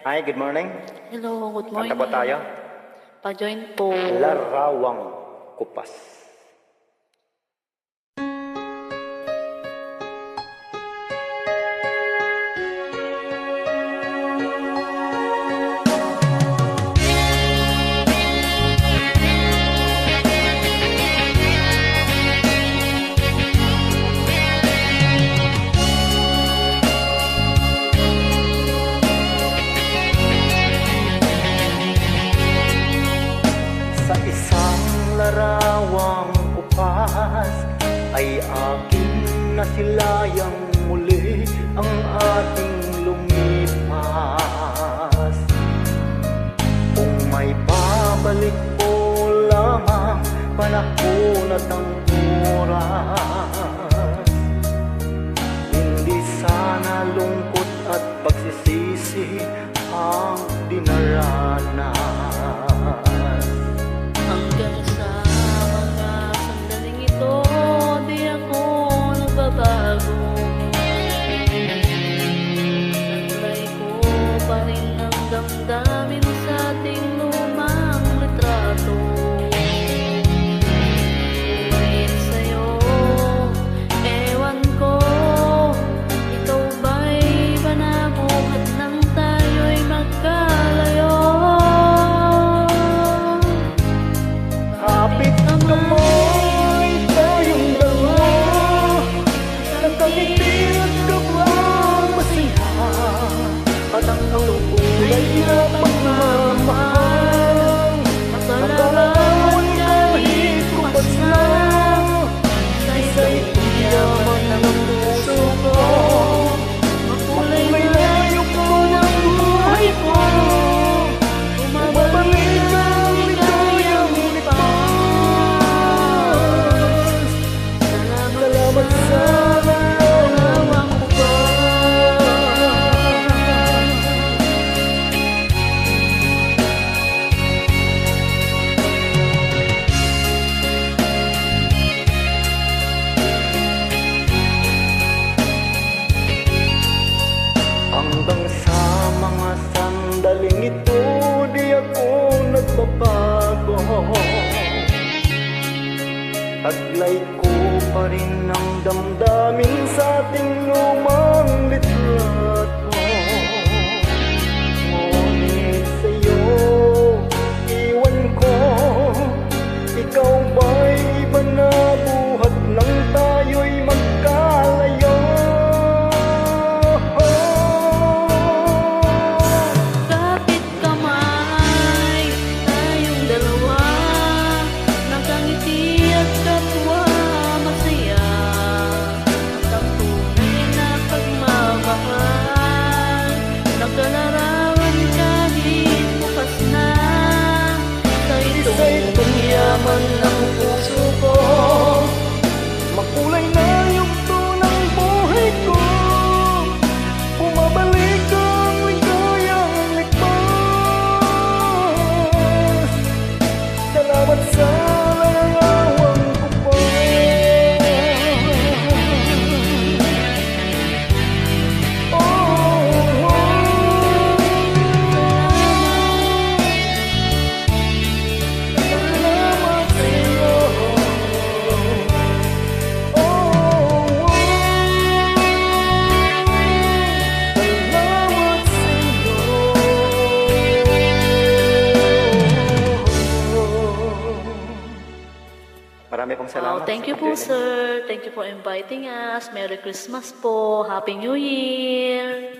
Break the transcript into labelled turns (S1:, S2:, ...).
S1: Hi, good morning.
S2: Hello, good morning.
S1: Kanta po tayo.
S2: Pa-join po.
S1: Larawang Kupas. Sa isang larawang kupas ay aking nasilayang muli ang ating lumipas. Kung may babalik po lamang panahon at ang oras, hindi sana lungkot at pagsisisi ang dinaranas.
S2: Hanggang sa mga sandaling ito, di ako nagbabago. Taglay ko pa rin ang damdamin sa ating lumang litrato. Ulit sa'yo, ewan ko, ikaw ba'y banabuhat nang tayo'y magkalayo?
S1: Kapit kamay tayong dalawa, nakangiti at kapwang masaya, at ang kulay na pagmamahal, nakalawan kahit kupas na, isa'y yaman ng puso ko, makulay na yukto ng buhay ko, bumabalik ang ligayang lipas. Salamat sa larawang kupas. Hanggang sa mga sandaling ito, di ako nagbabago. Taglay ko pa rin ang damdamin sa ating lumang litrato. Ngunit sa'yo, iwan ko, ikaw ba'y iba na buhat nang tayo'y magkalayo?
S2: Kapit kamay tayong dalawa, nakangiti at kapwa masaya, at ang tunay na pagmamahal, nakalarawan kahit bukas na, sa itong yaman ng puso ko,
S1: Makulay na yugto ng buhay ko, bumabalik ang ligayang ligtas. Salamat sa larawang kupas. Oh, oh, salamat sa'yo. Marami pong salamat.
S2: Wow, thank you po, sir. Thank you for inviting us. Merry Christmas po. Happy New Year.